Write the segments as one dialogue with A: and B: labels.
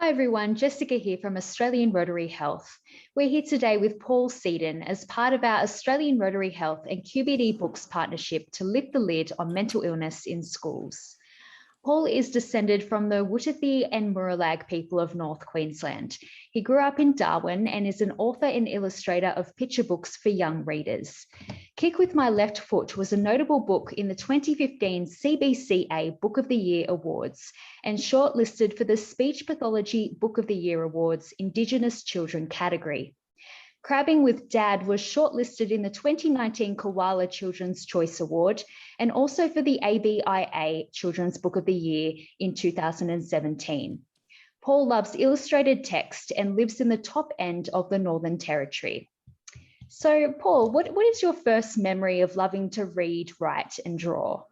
A: Hi everyone, Jessica here from Australian Rotary Health. We're here today with Paul Seden as part of our Australian Rotary Health and QBD Books partnership to lift the lid on mental illness in schools. Paul is descended from the Wutathi and Murrulag people of North Queensland. He grew up in Darwin and is an author and illustrator of picture books for young readers. Kick with My Left Foot was a notable book in the 2015 CBCA Book of the Year Awards and shortlisted for the Speech Pathology Book of the Year Awards Indigenous Children category. Crabbing with Dad was shortlisted in the 2019 Koala Children's Choice Award and also for the ABIA Children's Book of the Year in 2017. Paul loves illustrated text and lives in the top end of the Northern Territory. So, Paul, what is your first memory of loving to read, write, and draw?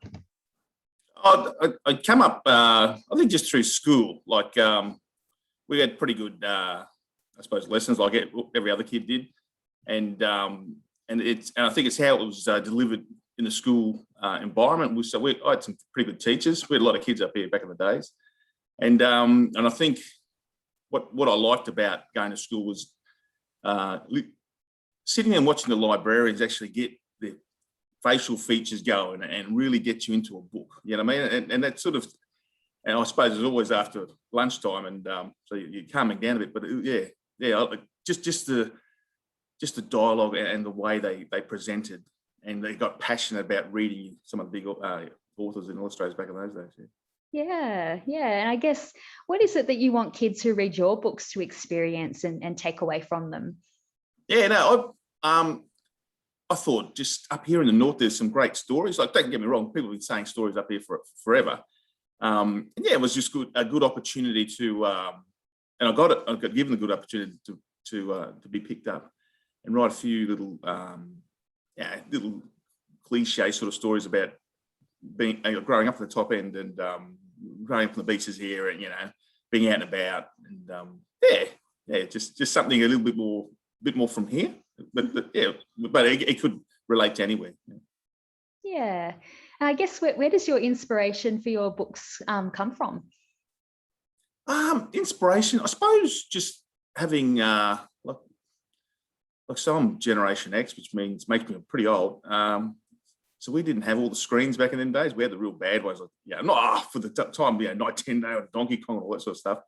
B: I come up, I think, just through school. We had pretty good, I suppose, lessons like every other kid did, and I think it's how it was delivered in the school environment. I had some pretty good teachers. We had a lot of kids up here back in the days, and I think what I liked about going to school was sitting and watching the librarians actually get the facial features going and really get you into a book. You know what I mean? And that sort of, and I suppose it's always after lunchtime, and so you're calming down a bit. But just the dialogue and the way they presented, and they got passionate about reading some of the big authors and illustrators back in those days.
A: Yeah. And I guess, what is it that you want kids who read your books to experience and take away from them?
B: Yeah, no, I thought just up here in the north, there's some great stories. Like, don't get me wrong, people have been saying stories up here for forever. And yeah, it was just a good opportunity to, and I got given a good opportunity to be picked up and write a few little cliche sort of stories about being growing up at the top end and growing up on the beaches here, and being out and about, and just something a little bit more from here, but it could relate to anywhere.
A: Yeah. I guess where does your inspiration for your books come from?
B: Inspiration, I suppose, just having so I'm Generation X, which makes me pretty old. So we didn't have all the screens back in them days. We had the real bad ones, not for the time, Night 10 Day or Donkey Kong and all that sort of stuff.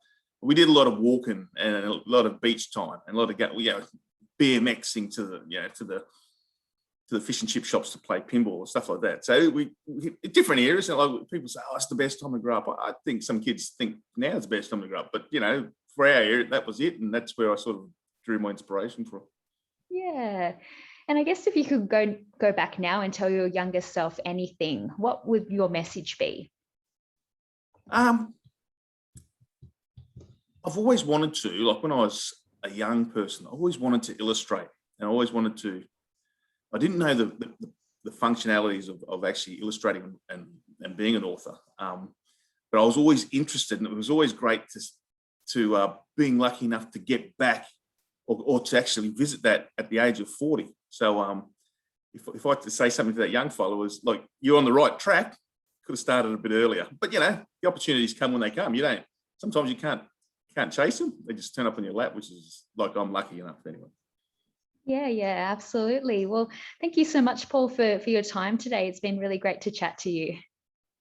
B: But we did a lot of walking and a lot of beach time and a lot of BMXing to the fish and chip shops to play pinball and stuff like that. So we different eras, and like people say, it's the best time to grow up. I think some kids think now it's the best time to grow up, but for our era, that was it, and that's where I sort of drew my inspiration from.
A: Yeah. And I guess if you could go back now and tell your younger self anything, what would your message be?
B: I've always wanted to, like when I was a young person, I always wanted to illustrate, and I always wanted to. I didn't know the functionalities of actually illustrating and being an author, but I was always interested, and it was always great to being lucky enough to get back or to actually visit that at the age of 40. So if I had to say something to that young fellow, was like, you're on the right track. Could have started a bit earlier, but the opportunities come when they come. Sometimes you can't chase them. They just turn up on your lap, which is like, I'm lucky enough anyway.
A: Yeah, absolutely. Well, thank you so much, Paul, for your time today. It's been really great to chat to you.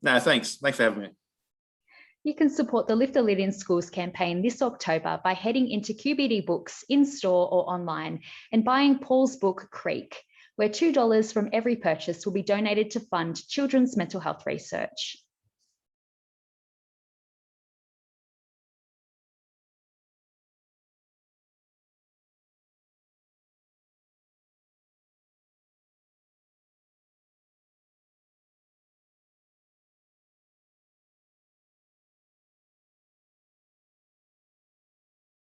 B: No, thanks. Thanks for having me.
A: You can support the Lift the Lid in Schools campaign this October by heading into QBD Books in-store or online and buying Paul's book, Creek, where $2 from every purchase will be donated to fund children's mental health research.